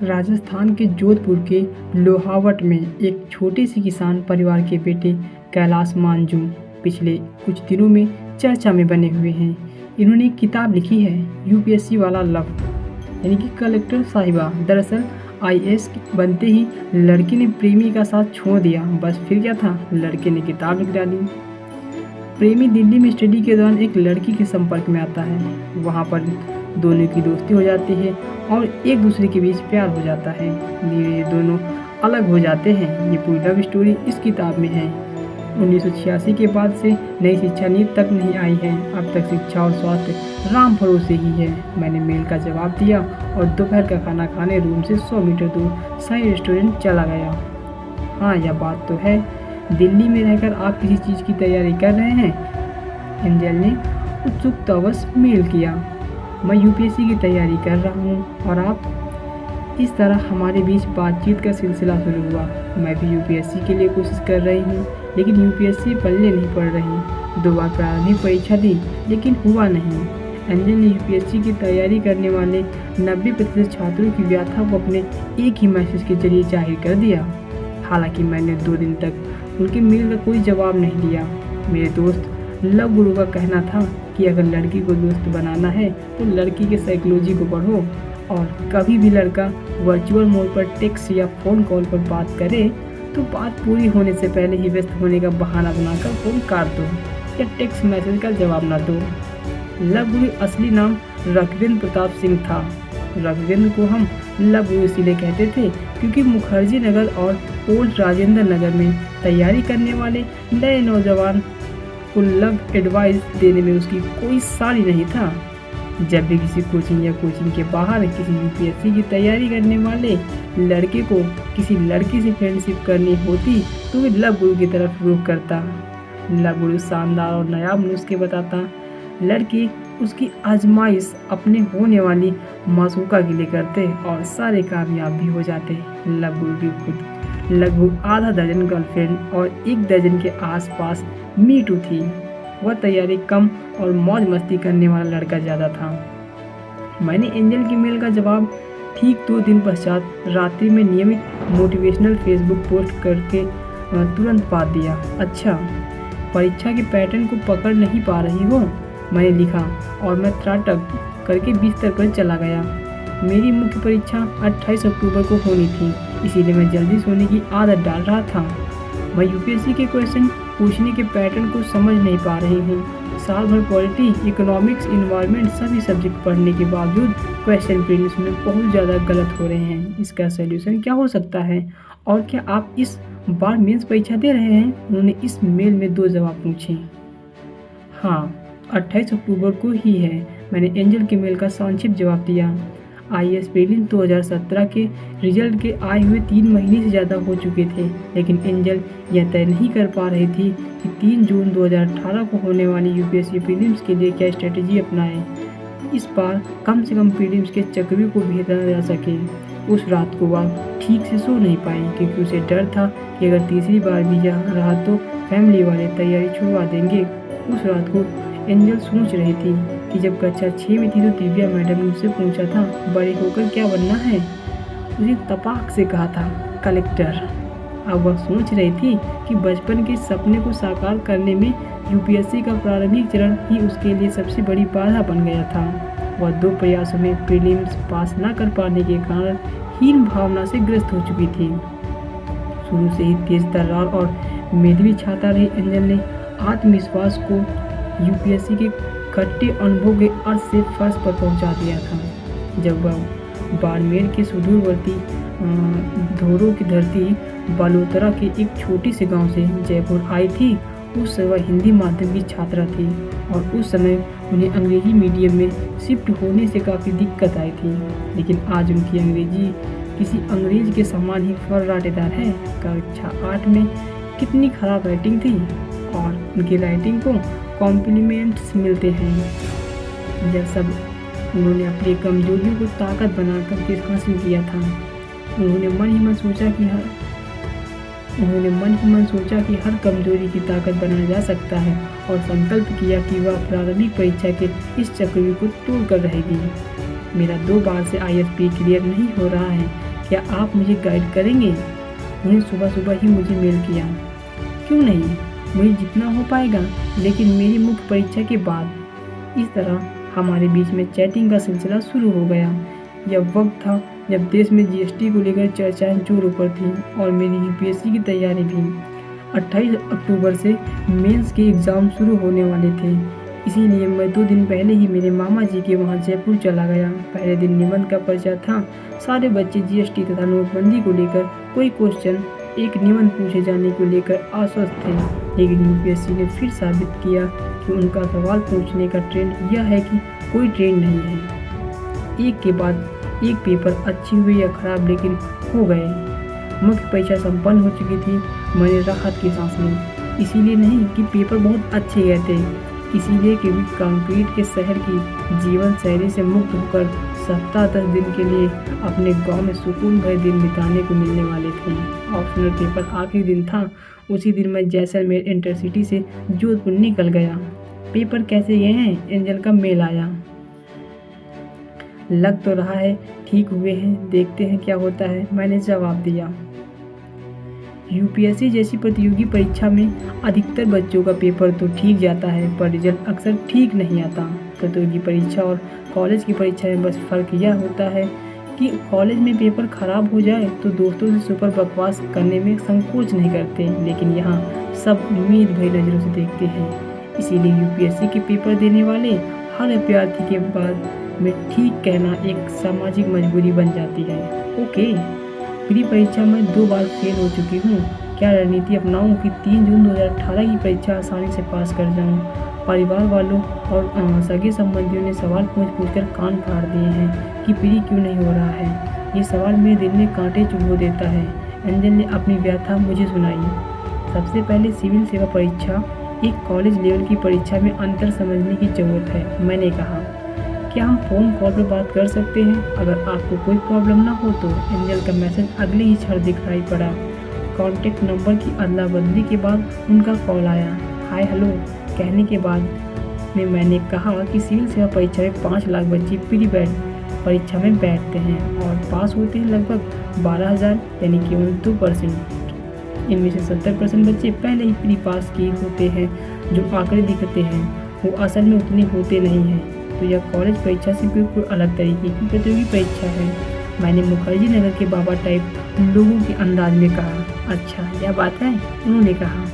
राजस्थान के जोधपुर के लोहावट में एक छोटे से किसान परिवार के बेटे कैलाश मांझू पिछले कुछ दिनों में चर्चा में बने हुए हैं। इन्होंने एक किताब लिखी है यूपीएससी वाला लव, यानी कि कलेक्टर साहिबा। दरअसल आईएएस बनते ही लड़के ने प्रेमी का साथ छोड़ दिया, बस फिर क्या था, लड़के ने किताब लिख डाली। प्रेमी दिल्ली में स्टडी के दौरान एक लड़की के संपर्क में आता है। वहाँ पर दोनों की दोस्ती हो जाती है और एक दूसरे के बीच प्यार हो जाता है। धीरे दोनों अलग हो जाते हैं। ये पूरी लव स्टोरी इस किताब में है। 1986 के बाद से नई शिक्षा नीति तक नहीं आई है। अब तक शिक्षा और स्वास्थ्य राम भरोसे ही है। मैंने मेल का जवाब दिया और दोपहर का खाना खाने रूम से 100 मीटर दूर साई रेस्टोरेंट चला गया। हाँ, यह बात तो है, दिल्ली में रहकर आप किसी चीज़ की तैयारी कर रहे हैं? एंजल ने उत्सुकतावश मेल किया। मैं यूपीएससी की तैयारी कर रहा हूँ। और आप? इस तरह हमारे बीच बातचीत का सिलसिला शुरू हुआ। मैं भी यूपीएससी के लिए कोशिश कर रही हूँ, लेकिन यूपीएससी पल्ले नहीं पड़ रही। 2 बार प्रारंभिक परीक्षा दी, लेकिन हुआ नहीं। एंजल ने यूपीएससी की तैयारी करने वाले 90% छात्रों की व्याख्या को अपने एक ही मैसेज के जरिए जाहिर कर दिया। हालांकि मैंने 2 दिन तक उनके मेल का कोई जवाब नहीं दिया। मेरे दोस्त लव गुरु का कहना था कि अगर लड़की को दोस्त बनाना है तो लड़की के साइकोलॉजी को पढ़ो, और कभी भी लड़का वर्चुअल मोड पर टेक्स्ट या फ़ोन कॉल पर बात करे तो बात पूरी होने से पहले ही व्यस्त होने का बहाना बनाकर फ़ोन काट दो या टेक्स्ट मैसेज का जवाब ना दो। लव गुरु असली नाम रघुवेंद्र प्रताप सिंह था। रघुवेंद्र को हम लव गुरु इसलिए कहते थे क्योंकि मुखर्जी नगर और ओल्ड राजेंद्र नगर में तैयारी करने वाले नए नौजवान को लव एडवाइस देने में उसकी कोई साड़ी नहीं था। जब भी किसी कोचिंग या कोचिंग के बाहर किसी यूपीएससी की तैयारी करने वाले लड़के को किसी लड़की से फ्रेंडशिप करनी होती तो वे लव गुरु की तरफ रुख करता। लव गुरु शानदार और नायाब नुस्खे बताता। लड़के उसकी आजमाइश अपने होने वाली मासूका के लिए करते और सारे कामयाब भी हो जाते। लव गुरु की खुद लगभग आधा दर्जन गर्लफ्रेंड और 1 दर्जन के आसपास मीटू थी। वह तैयारी कम और मौज मस्ती करने वाला लड़का ज़्यादा था। मैंने एंजल की मेल का जवाब ठीक 2 दिन पश्चात रात्रि में नियमित मोटिवेशनल फेसबुक पोस्ट करके तुरंत पा दिया। अच्छा, परीक्षा के पैटर्न को पकड़ नहीं पा रही हो? मैंने लिखा और मैं त्राटक करके बिस्तर पर चला गया। मेरी मुख्य परीक्षा 28 अक्टूबर को होनी थी, इसीलिए मैं जल्दी सोने की आदत डाल रहा था। मैं यूपीएससी के क्वेश्चन पूछने के पैटर्न को समझ नहीं पा रही हूँ। साल भर पॉलिटी, इकोनॉमिक्स, इन्वायरमेंट सभी सब्जेक्ट पढ़ने के बावजूद क्वेश्चन प्रीलिम्स में बहुत ज़्यादा गलत हो रहे हैं। इसका सलूशन क्या हो सकता है? और क्या आप इस बार मेंस परीक्षा दे रहे हैं? उन्होंने इस मेल में 2 जवाब पूछे। हाँ, 28 अक्टूबर को ही है। मैंने एंजल के मेल का संक्षिप्त जवाब दिया। आईएएस प्रीलिम्स 2017 के रिजल्ट के आए हुए 3 महीने से ज़्यादा हो चुके थे, लेकिन एंजल यह तय नहीं कर पा रही थी कि 3 जून 2018 को होने वाली यूपीएससी प्रीलिम्स के लिए क्या स्ट्रेटजी अपनाएं। इस बार कम से कम प्रीलिम्स के चक्रव्यूह को भेजा जा सके। उस रात को वह ठीक से सो नहीं पाई क्योंकि उसे डर था कि अगर तीसरी बार भी यह रहा तो फैमिली वाले तैयारी छुड़वा देंगे। उस रात को एंजल सोच रही थी कि जब कक्षा 6 में थी तो दिव्या मैडम ने उससे पूछा था, बड़े होकर क्या बनना है? उसे तपाक से कहा था, कलेक्टर। अब वह सोच रही थी कि बचपन के सपने को साकार करने में यूपीएससी का प्रारंभिक चरण ही उसके लिए सबसे बड़ी बाधा बन गया था। वह 2 प्रयासों में प्रीलिम्स पास न कर पाने के कारण हीन भावना से ग्रस्त हो चुकी थी। शुरू से ही तेज तर्रार और मेधावी छात्रा रही एंजल ने आत्मविश्वास को यूपीएससी के खट्टे अनुभव के अर्थ से फर्श पर पहुंचा दिया था। जब वह बाड़मेर के सुदूरवर्ती धोरों की धरती बालोतरा के एक छोटी से गांव से जयपुर आई थी, उस समय वह हिंदी माध्यम की छात्रा थी और उस समय उन्हें अंग्रेजी मीडियम में शिफ्ट होने से काफ़ी दिक्कत आई थी। लेकिन आज उनकी अंग्रेजी किसी अंग्रेज के समान ही फर्राटेदार है। कक्षा 8 में कितनी खराब राइटिंग थी और उनकी राइटिंग को कॉम्प्लीमेंट्स मिलते हैं। यह सब उन्होंने अपनी कमजोरियों को ताकत बना करके हासिल किया था। उन्होंने मन ही मन सोचा कि हर कमजोरी की ताकत बनाया जा सकता है और संकल्प किया कि वह प्रारंभिक परीक्षा के इस चक्रव्यूह को तोड़ कर रहेगी। मेरा 2 बार से आईएएस क्लियर नहीं हो रहा है, क्या आप मुझे गाइड करेंगे? उन्हें सुबह सुबह ही मुझे मेल किया। क्यों नहीं, मुझे जितना हो पाएगा, लेकिन मेरी मुख्य परीक्षा के बाद। इस तरह हमारे बीच में चैटिंग का सिलसिला शुरू हो गया। यह वक्त था जब देश में जीएसटी को लेकर चर्चाएं जोरों पर थीं और मेरी यूपीएससी की तैयारी भी। 28 अक्टूबर से मेंस के एग्ज़ाम शुरू होने वाले थे, इसीलिए मैं 2 दिन पहले ही मेरे मामा जी के वहाँ जयपुर चला गया। पहले दिन निबंध का पर्चा था। सारे बच्चे जीएसटी तथा नोटबंदी को लेकर कोई क्वेश्चन एक निबंध पूछे जाने को लेकर आश्वस्त थे, लेकिन यूपीएससी ने फिर साबित किया कि उनका सवाल पूछने का ट्रेंड यह है कि कोई ट्रेंड नहीं है। एक के बाद एक पेपर अच्छे हुए या खराब, लेकिन हो गए। मुख्य परीक्षा संपन्न हो चुकी थी। मैंने राहत की सांस ली, इसीलिए नहीं कि पेपर बहुत अच्छे गए थे, इसीलिए कि कंक्रीट के शहर की जीवन शैली से मुक्त होकर सप्ताह 10 दिन के लिए अपने गांव में सुकून भरे दिन बिताने को मिलने वाले थे। ऑप्शनल पेपर आखिरी दिन था। उसी दिन मैं जैसलमेर इंटरसिटी से जोधपुर निकल गया। पेपर कैसे गए हैं? एंजल का मेल आया। लग तो रहा है ठीक हुए हैं, देखते हैं क्या होता है, मैंने जवाब दिया। यूपीएससी जैसी प्रतियोगी परीक्षा में अधिकतर बच्चों का पेपर तो ठीक जाता है, पर रिजल्ट अक्सर ठीक नहीं आता। प्रतियोगी परीक्षा और कॉलेज की परीक्षा में बस फ़र्क यह होता है कि कॉलेज में पेपर खराब हो जाए तो दोस्तों से सुपर बकवास करने में संकोच नहीं करते, लेकिन यहाँ सब उम्मीद भरी नज़रों से देखते हैं। इसीलिए यूपीएससी के पेपर देने वाले हर अभ्यर्थी के बाद में ठीक कहना एक सामाजिक मजबूरी बन जाती है। ओके, प्री परीक्षा में 2 बार फेल हो चुकी हूँ। क्या रणनीति अपनाऊँ कि 3 जून 2018 की परीक्षा आसानी से पास कर जाऊँ? परिवार वालों और सगे संबंधियों ने सवाल पूछ कर कान फाड़ दिए हैं कि प्री क्यों नहीं हो रहा है। ये सवाल मेरे दिल में कांटे चुभो देता है। एंजल ने अपनी व्यथा मुझे सुनाई। सबसे पहले सिविल सेवा परीक्षा एक कॉलेज लेवल की परीक्षा में अंतर समझने की ज़रूरत है। मैंने कहा, क्या हम फ़ोन कॉल पर बात कर सकते हैं? अगर आपको कोई प्रॉब्लम ना हो तो। एंजल का मैसेज अगले ही क्षण दिखाई पड़ा। कॉन्टैक्ट नंबर की अदला बदली के बाद उनका कॉल आया। हाय हेलो कहने के बाद में मैंने कहा कि सिविल सेवा परीक्षा में 5 लाख बच्चे प्री परीक्षा में बैठते हैं और पास होते हैं लगभग 12,000, यानी केवल 2%। इनमें से 70% बच्चे पहले ही प्री पास किए होते हैं। जो आंकड़े दिखते हैं वो असल में उतने होते नहीं हैं। तो यह कॉलेज परीक्षा से बिल्कुल अलग तरीके की प्रतियोगी परीक्षा है। मैंने मुखर्जी नगर के बाबा टाइप लोगों के अंदाज में कहा। अच्छा, यह बात है, उन्होंने कहा।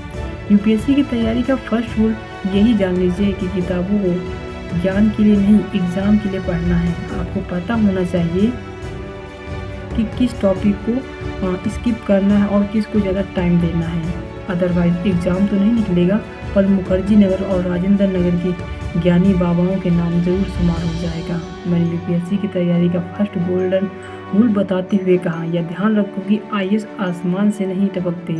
यूपीएससी की तैयारी का फर्स्ट रूल यही जान लीजिए कि किताबों को ज्ञान के लिए नहीं, एग्ज़ाम के लिए पढ़ना है। आपको पता होना चाहिए कि किस टॉपिक को स्किप करना है और किसको ज़्यादा टाइम देना है, अदरवाइज एग्ज़ाम तो नहीं निकलेगा, पर मुखर्जी नगर और राजेंद्र नगर के ज्ञानी बाबाओं के नाम जरूर शुमार हो जाएगा। मैंने यूपीएससी की तैयारी का फर्स्ट गोल्डन रूल बताते हुए कहा, यह ध्यान रखो कि आईएएस आसमान से नहीं टपकते,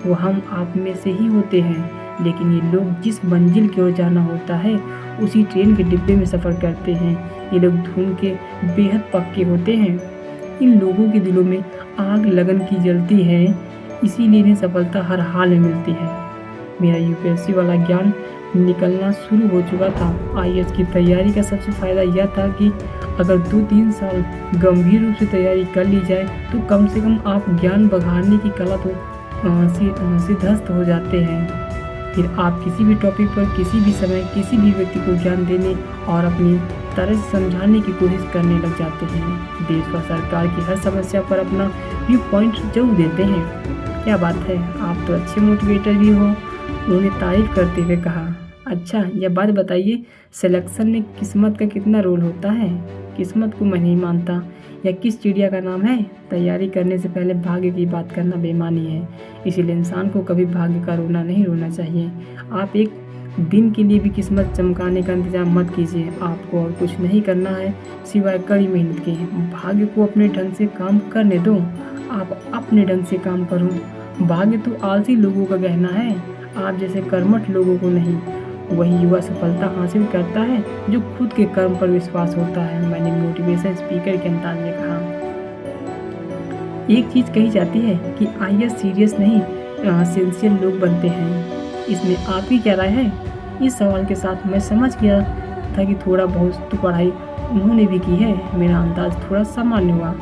वो हम आप में से ही होते हैं। लेकिन ये लोग जिस मंजिल की ओर जाना होता है उसी ट्रेन के डिब्बे में सफ़र करते हैं। ये लोग धुन के बेहद पक्के होते हैं। इन लोगों के दिलों में आग लगन की जलती है, इसीलिए इन्हें सफलता हर हाल में मिलती है। मेरा यूपीएससी वाला ज्ञान निकलना शुरू हो चुका था। आईएएस की तैयारी का सबसे फ़ायदा यह था कि अगर 2-3 साल गंभीर रूप से तैयारी कर ली जाए तो कम से कम आप ज्ञान बढ़ाने की कला तो सिद्धस्त हो जाते हैं। फिर आप किसी भी टॉपिक पर किसी भी समय किसी भी व्यक्ति को ज्ञान देने और अपनी तरह से समझाने की कोशिश करने लग जाते हैं। देश व सरकार की हर समस्या पर अपना व्यू पॉइंट जरूर देते हैं। क्या बात है, आप तो अच्छे मोटिवेटर भी हो, उन्होंने तारीफ करते हुए कहा। अच्छा, यह बात बताइए, सिलेक्शन में किस्मत का कितना रोल होता है? किस्मत को मैं नहीं मानता। या किस चिड़िया का नाम है? तैयारी करने से पहले भाग्य की बात करना बेईमानी है, इसीलिए इंसान को कभी भाग्य का रोना नहीं रोना चाहिए। आप एक दिन के लिए भी किस्मत चमकाने का इंतजाम मत कीजिए। आपको और कुछ नहीं करना है सिवाय कड़ी मेहनत के। भाग्य को अपने ढंग से काम करने दो, आप अपने ढंग से काम करो। भाग्य तो आलसी लोगों का गहना है, आप जैसे कर्मठ लोगों को नहीं। वही युवा सफलता हासिल करता है जो खुद के कर्म पर विश्वास होता है। मैंने मोटिवेशन स्पीकर के अंदाज में कहा। एक चीज़ कही जाती है कि आईएएस सीरियस नहीं सिंसियर लोग बनते हैं, इसमें आपकी क्या राय है? इस सवाल के साथ मैं समझ गया था कि थोड़ा बहुत तो पढ़ाई उन्होंने भी की है। मेरा अंदाज थोड़ा सामान्य हुआ।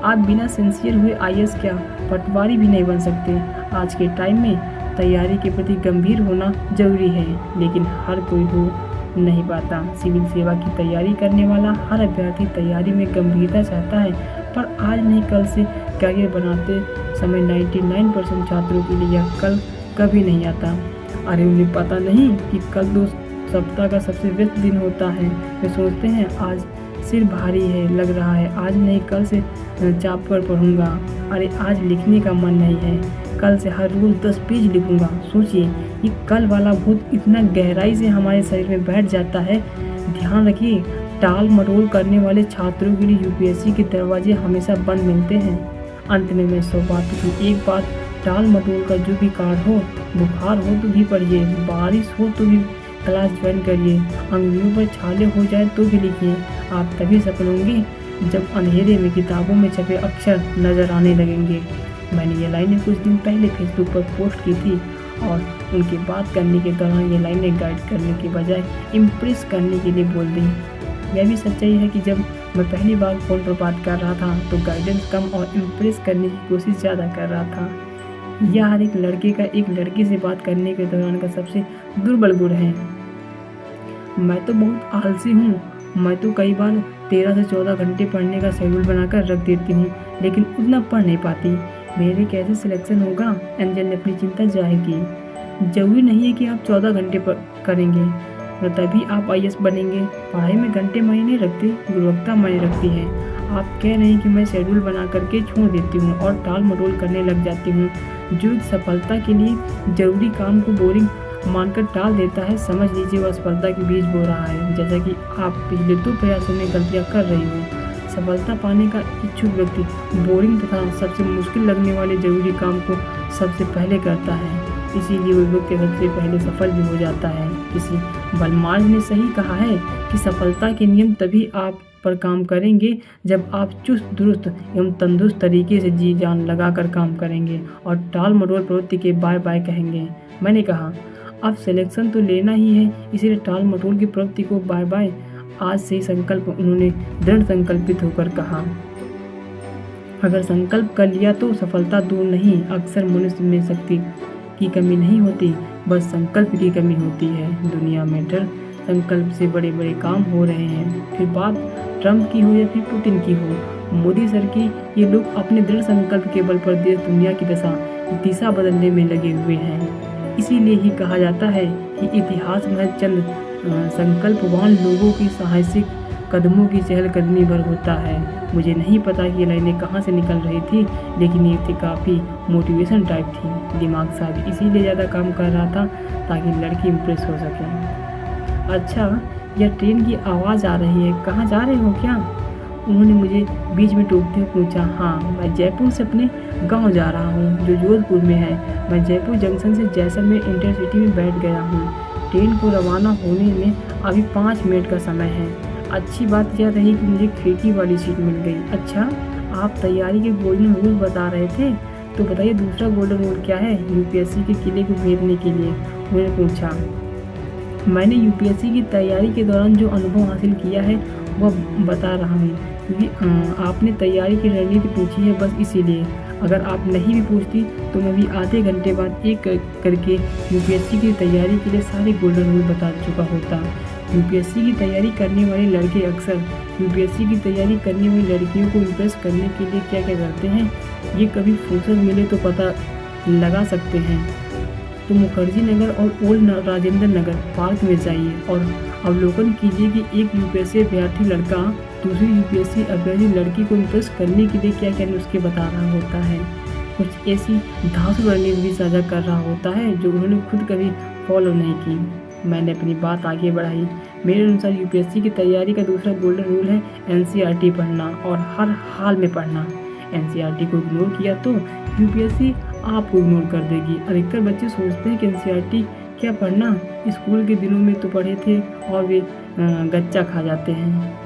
आप बिना सिंसियर हुए आईएएस क्या पटवारी भी नहीं बन सकते। आज के टाइम में तैयारी के प्रति गंभीर होना जरूरी है, लेकिन हर कोई हो नहीं पाता। सिविल सेवा की तैयारी करने वाला हर अभ्यर्थी तैयारी में गंभीरता चाहता है, पर आज नहीं कल से करियर बनाते समय 99% छात्रों के लिए यह कल कभी नहीं आता। अरे उन्हें पता नहीं कि कल 2 सप्ताह का सबसे व्यस्त दिन होता है। वे सोचते हैं आज सिर भारी है, लग रहा है आज नहीं कल से चाप कर पढ़ूंगा। अरे आज लिखने का मन नहीं है, कल से हर रोज 10 पेज लिखूंगा। सोचिए ये कल वाला भूत इतना गहराई से हमारे शरीर में बैठ जाता है। ध्यान रखिए, टाल मटोल करने वाले छात्रों के लिए यूपीएससी के दरवाजे हमेशा बंद मिलते हैं। अंत में मैं 100 बातों की एक बात, टाल मटोल का जो भी कार्ड हो, बुखार हो तो भी पढ़िए, बारिश हो तो भी क्लास ज्वाइन करिए, अंगुलियों पर छाले हो जाए तो भी लिखिए। आप तभी सफल होंगे जब अंधेरे में किताबों में छपे अक्षर नजर आने लगेंगे। मैंने ये लाइनें कुछ दिन पहले फेसबुक पर पोस्ट की थी और उनकी बात करने के दौरान ये लाइनें गाइड करने के बजाय इम्प्रेस करने के लिए बोल दी। यह भी सच्चाई है कि जब मैं पहली बार फ़ोन पर बात कर रहा था तो गाइडेंस कम और इम्प्रेस करने की कोशिश ज़्यादा कर रहा था। यह हर एक लड़के का एक लड़की से बात करने के दौरान का सबसे दुर्बल गुण है। मैं तो बहुत आलसी हूँ। मैं तो कई बार 13 से 14 घंटे पढ़ने का शेड्यूल बनाकर रख देती हूँ, लेकिन उतना पढ़ नहीं पाती। मेरे कैसे सिलेक्शन होगा, एंजल ने अपनी चिंता जाहिर की। जरूरी नहीं है कि आप 14 घंटे करेंगे तो तभी आप आईएएस बनेंगे। पढ़ाई में घंटे मायने रखते, गुणवत्ता मायने रखती है। आप कह रहे हैं कि मैं शेड्यूल बना करके छोड़ देती हूँ और टाल मटोल करने लग जाती हूँ। जो सफलता के लिए जरूरी काम को बोरिंग मानकर टाल देता है, समझ लीजिए वह असफलता के बीज बो रहा है। जैसा कि आप पिछले 2 प्रयासों में गलतियाँ कर रही हो। सफलता पाने का इच्छुक व्यक्ति बोरिंग तथा सबसे मुश्किल लगने वाले जरूरी काम को सबसे पहले करता है, इसीलिए वह व्यक्ति सबसे पहले सफल भी हो जाता है। किसी बलमार्ज ने सही कहा है कि सफलता के नियम तभी आप पर काम करेंगे जब आप चुस्त दुरुस्त एवं तंदुरुस्त तरीके से जी जान लगाकर काम करेंगे और टाल मटोल प्रवृत्ति के बाय बाय कहेंगे। मैंने कहा अब सिलेक्शन तो लेना ही है, इसीलिए टाल मटोल की प्रवृत्ति को बाय बाय। आज से ही संकल्प, उन्होंने दृढ़ संकल्पित होकर कहा। अगर संकल्प कर लिया तो सफलता दूर नहीं। अक्सर मनुष्य में शक्ति की कमी नहीं होती, बस संकल्प की कमी होती है। दुनिया में दृढ़ संकल्प से बड़े बड़े काम हो रहे हैं, फिर बात ट्रम्प की हो या फिर पुतिन की हो, मोदी सर की। ये लोग अपने दृढ़ संकल्प के बल पर देश दुनिया की दिशा बदलने में लगे हुए हैं। इसीलिए ही कहा जाता है कि इतिहास में चंद संकल्पवान लोगों की साहसिक कदमों की चहलकदमी भर होता है। मुझे नहीं पता कि ये लाइनें कहाँ से निकल रही थी, लेकिन ये थी काफ़ी मोटिवेशन टाइप थी। दिमाग शायद इसीलिए ज़्यादा काम कर रहा था ताकि लड़की इम्प्रेस हो सके। अच्छा, यह ट्रेन की आवाज़ आ रही है, कहाँ जा रहे हो क्या? उन्होंने मुझे बीच में टोकते हुए पूछा। हाँ, मैं जयपुर से अपने गांव जा रहा हूँ जो जोधपुर में है। मैं जयपुर जंक्शन से जैसलमेर इंटरसिटी में बैठ गया हूँ। ट्रेन को रवाना होने में अभी 5 मिनट का समय है। अच्छी बात यह रही कि मुझे खिड़की वाली सीट मिल गई। अच्छा, आप तैयारी के गोल्डन रूल बता रहे थे, तो बताइए दूसरा गोल्डन रूल क्या है यूपीएससी के किले को भेदने के लिए? उन्होंने पूछा। मैंने यूपीएससी की तैयारी के दौरान जो अनुभव हासिल किया है वह बता रहा हूँ, क्योंकि आपने तैयारी की रणनीति पूछी है, बस इसीलिए। अगर आप नहीं भी पूछती तो मैं भी आधे घंटे बाद एक करके यूपीएससी की तैयारी के लिए सारे गोल्डन रूल बता चुका होता। यूपीएससी की तैयारी करने वाले लड़के अक्सर यूपीएससी की तैयारी करने वाली लड़कियों को इम्प्रेस करने के लिए क्या क्या करते हैं, ये कभी फुर्सत मिले तो पता लगा सकते हैं। तो मुखर्जी नगर और ओल्ड राजेंद्र नगर पार्क में जाइए और अवलोकन कीजिए कि एक यूपीएससी अभ्यर्थी लड़का दूसरी यूपीएससी अभ्यर्थी लड़की को इम्प्रेस करने के लिए क्या क्या नुस्खे बता रहा होता है। कुछ ऐसी धांसू रणनीति भी साझा कर रहा होता है जो उन्होंने खुद कभी फॉलो नहीं की। मैंने अपनी बात आगे बढ़ाई। मेरे अनुसार यूपीएससी की तैयारी का दूसरा गोल्डन रूल है एनसीईआरटी पढ़ना और हर हाल में पढ़ना। एनसीईआरटी को इग्नोर किया तो यूपीएससी आपको इग्नोर कर देगी। अधिकतर बच्चे सोचते हैं कि एनसीईआरटी क्या पढ़ना, स्कूल के दिनों में तो पढ़े थे और वे गच्चा खा जाते हैं।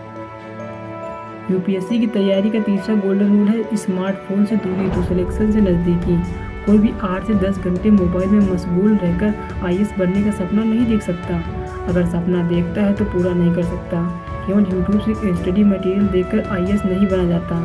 यूपीएससी की तैयारी का तीसरा गोल्डन रूल है स्मार्टफोन से दूरी तो सिलेक्शन से नज़दीकी। कोई भी 8 से 10 घंटे मोबाइल में मशगूल रहकर आईएएस बनने का सपना नहीं देख सकता। अगर सपना देखता है तो पूरा नहीं कर सकता। केवल यूट्यूब से स्टडी मटेरियल देखकर आईएएस नहीं बना जाता।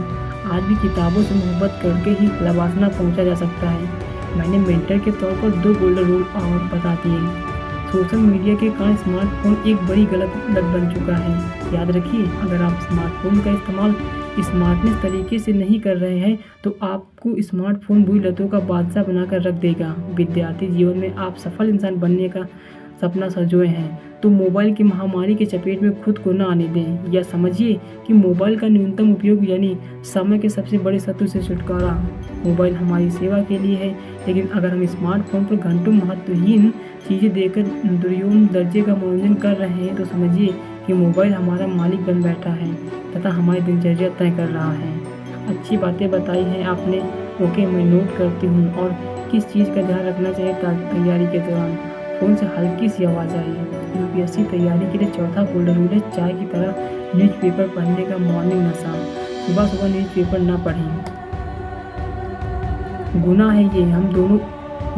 आज भी किताबों से मोहब्बत करके ही लवासना पहुंचा जा सकता है। मैंने मेंटर के तौर पर 2 गोल्डन रूल और बता दिए। सोशल मीडिया के कारण स्मार्टफोन एक बड़ी गलत लत बन चुका है। याद रखिए, अगर आप स्मार्टफोन का इस्तेमाल स्मार्टनेस तरीके से नहीं कर रहे हैं तो आपको स्मार्टफोन बुरी लतों का बादशाह बनाकर रख देगा। विद्यार्थी जीवन में आप सफल इंसान बनने का सपना संजोए हैं तो मोबाइल की महामारी के चपेट में खुद को न आने दें। या समझिए कि मोबाइल का न्यूनतम उपयोग यानी समय के सबसे बड़े शत्रु से छुटकारा। मोबाइल हमारी सेवा के लिए है, लेकिन अगर हम स्मार्टफोन पर घंटों महत्वहीन चीज़ें देकर दुर्योधन दर्जे का मनोरंजन कर रहे हैं तो समझिए कि मोबाइल हमारा मालिक बन बैठा है तथा हमारी दिनचर्या तय कर रहा है। अच्छी बातें बताई हैं आपने, ओके, मैं नोट करती हूँ। और किस चीज़ का ध्यान रखना चाहिए तैयारी के दौरान? फ़ोन से हल्की सी आवाज़ आई। यूपीएससी तैयारी के लिए चौथा गोल्डन रूल है चाय की तरह न्यूज़पेपर पढ़ने का मॉर्निंग नशा। सुबह सुबह न्यूज़पेपर ना पढ़ें, गुनाह है ये। हम दोनों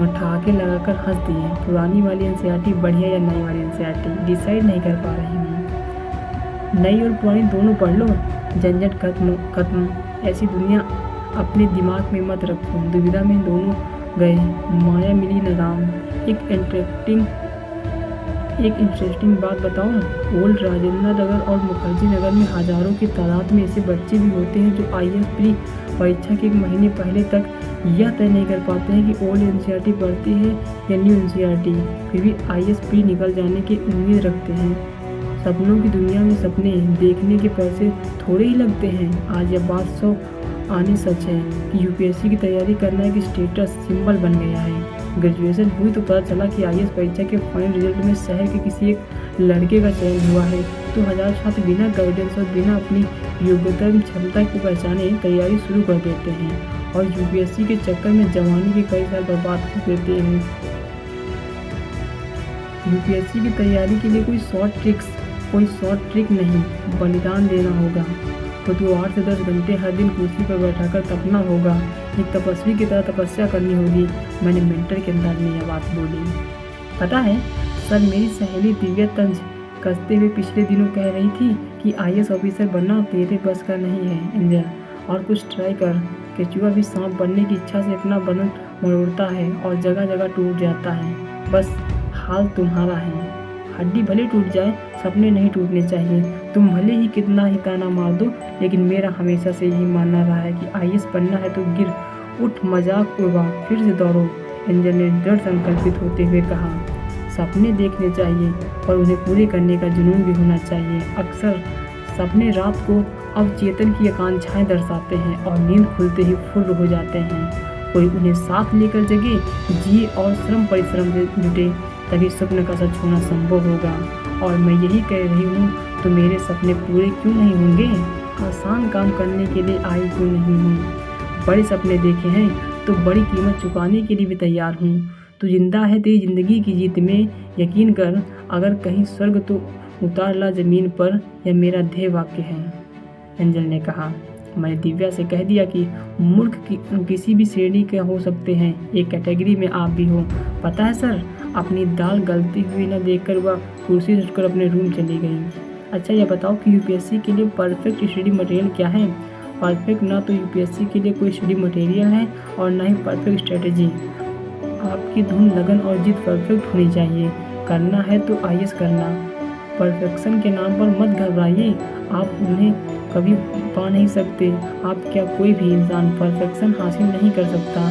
ठहाके लगाकर हंस दिए। पुरानी वाली एनसीईआरटी बढ़िया या नई वाली एनसीईआरटी डिसाइड नहीं कर पा रही हूँ। नई और पुरानी दोनों पढ़ लो, झंझट खत्म। ऐसी दुनिया अपने दिमाग में मत रखो। दुविधा में दोनों गए, माया मिली न राम। एक इंटरेस्टिंग बात बताऊं, ओल्ड राजेंद्र नगर और मुखर्जी नगर में हजारों की तादाद में ऐसे बच्चे भी होते हैं जो आईएएस प्री परीक्षा के 1 महीने पहले तक यह तय नहीं कर पाते हैं कि ओल्ड एनसीईआरटी पढ़ते हैं या न्यू एनसीईआरटी, फिर भी आईएएस प्री निकल जाने की उम्मीद रखते हैं। सपनों की दुनिया में सपने देखने के पैसे थोड़े ही लगते हैं। आज यह बात 100 आने सच है कि यूपीएससी की तैयारी करना एक स्टेटस सिंबल बन गया है। ग्रेजुएशन हुई तो पता चला कि आईएएस परीक्षा के फाइनल रिजल्ट में शहर के किसी एक लड़के का चयन हुआ है तो हज़ार छात्र बिना गाइडेंस और बिना अपनी योग्यता एवं क्षमता को पहचाने तैयारी शुरू कर देते हैं और यूपीएससी के चक्कर में जवानी के कई साल बर्बाद कर देते हैं। यूपीएससी की तैयारी के लिए कोई शॉर्ट ट्रिक नहीं, बलिदान देना होगा। तो 8 से 10 घंटे हर दिन कुर्सी पर बैठाकर तपना होगा, एक तपस्वी की तरह तपस्या करनी होगी। मैंने मेंटर के अंदाज में यह बात बोली। पता है सर, मेरी सहेली दिव्या तंज कसते हुए पिछले दिनों कह रही थी कि आईएएस ऑफिसर बनना तेरे बस का नहीं है एंजल, और कुछ ट्राई कर। केचुआ भी सांप बनने की इच्छा से अपना बदन मरोड़ता है और जगह जगह टूट जाता है। बस हाल तुम्हारा है। हड्डी भले टूट जाए, सपने नहीं टूटने चाहिए। तुम भले ही कितना ही ताना मार दो, लेकिन मेरा हमेशा से यही मानना रहा है कि आईएएस बनना है तो गिर उठ, मजाक उड़वा, फिर से दौड़ो। एंजल ने दृढ़ संकल्पित होते हुए कहा। सपने देखने चाहिए और उन्हें पूरे करने का जुनून भी होना चाहिए। अक्सर सपने रात को अवचेतन की आकांक्षाएं दर्शाते हैं और नींद खुलते ही फुर्र हो जाते हैं। कोई उन्हें साथ लेकर जगे, जिए और श्रम परिश्रम से जुटे, तभी स्वप्न का सच होना संभव होगा। और मैं यही कह रही हूँ, तो मेरे सपने पूरे क्यों नहीं होंगे? आसान काम करने के लिए आई क्यों नहीं हूँ? बड़े सपने देखे हैं तो बड़ी कीमत चुकाने के लिए भी तैयार हूँ। तू जिंदा है तेरी जिंदगी की जीत में, यकीन कर। अगर कहीं स्वर्ग तो उतार ला जमीन पर, यह मेरा ध्येय वाक्य है, एंजल ने कहा। मैंने दिव्या से कह दिया कि मूर्ख किसी भी श्रेणी के हो सकते हैं, एक कैटेगरी में आप भी हो। पता है सर, अपनी दाल गलती हुई न देखकर वह कुर्सी से उठकर अपने रूम चली गई। अच्छा, यह बताओ कि यूपीएससी के लिए परफेक्ट स्टडी मटेरियल क्या है? परफेक्ट ना तो यूपीएससी के लिए कोई स्टडी मटेरियल है और ना ही परफेक्ट स्ट्रेटेजी। आपकी धुन, लगन और जिद परफेक्ट होनी चाहिए। करना है तो आईएएस करना। परफेक्शन के नाम पर मत घबराइए, आप उन्हें कभी पा नहीं सकते। आप क्या, कोई भी इंसान परफेक्शन हासिल नहीं कर सकता।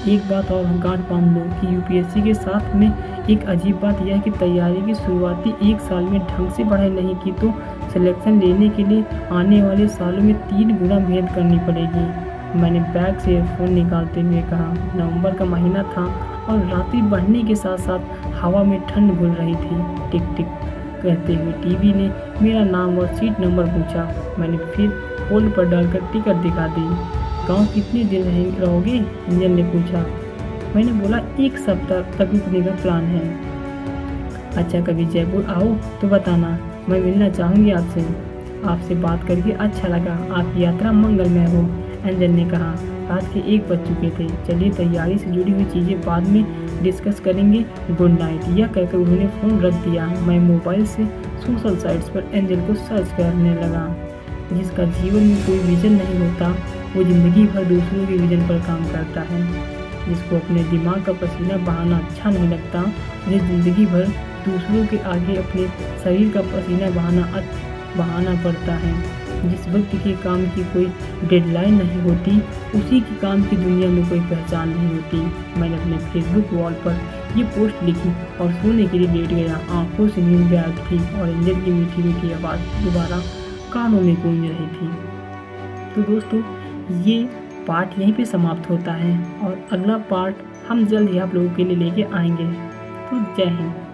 एक बात और गांठ बांध लो कि यूपीएससी के साथ में एक अजीब बात यह है कि तैयारी की शुरुआती 1 साल में ढंग से पढ़ाई नहीं की तो सिलेक्शन लेने के लिए आने वाले सालों में 3 गुना मेहनत करनी पड़ेगी। मैंने बैग से एयरफोन निकालते हुए कहा। नवंबर का महीना था और रात्रि बढ़ने के साथ साथ हवा में ठंड घुल रही थी। टिक टिक कहते हुए टीवी ने मेरा नाम और सीट नंबर पूछा। मैंने फिर होल्ड पर डालकर टिकट दिखा दी। गांव कितने दिन रहोगे? एंजल ने पूछा। मैंने बोला 1 सप्ताह तक रुकने का प्लान है। अच्छा, कभी जयपुर आओ तो बताना, मैं मिलना चाहूँगी आपसे। आपसे बात करके अच्छा लगा। आपकी यात्रा मंगलमय हो, एंजल ने कहा। रात के 1 बज चुके थे। चलिए तैयारी से जुड़ी हुई चीज़ें बाद में डिस्कस करेंगे। Good night. यह कहकर उन्होंने फ़ोन रख दिया। मैं मोबाइल से सोशल साइट्स पर एंजल को सर्च करने लगा। जिसका जीवन में कोई विजन नहीं होता वो ज़िंदगी भर दूसरों के विजन पर काम करता है। जिसको अपने दिमाग का पसीना बहाना अच्छा नहीं लगता, उन्हें ज़िंदगी भर दूसरों के आगे अपने शरीर का पसीना बहाना पड़ता है। जिस व्यक्ति के काम की कोई डेडलाइन नहीं होती, उसी के काम की दुनिया में कोई पहचान नहीं होती। मैंने अपने फेसबुक वॉल पर ये पोस्ट लिखी और सोने के लिए लेट गया। आंखों से नींद गायब थी और एंजल की मीठी मीठी आवाज़ दोबारा कानों में गूंज रही थी। तो दोस्तों, ये पार्ट यहीं पे समाप्त होता है और अगला पार्ट हम जल्द ही आप लोगों के लिए लेके आएंगे। तो जय हिंद।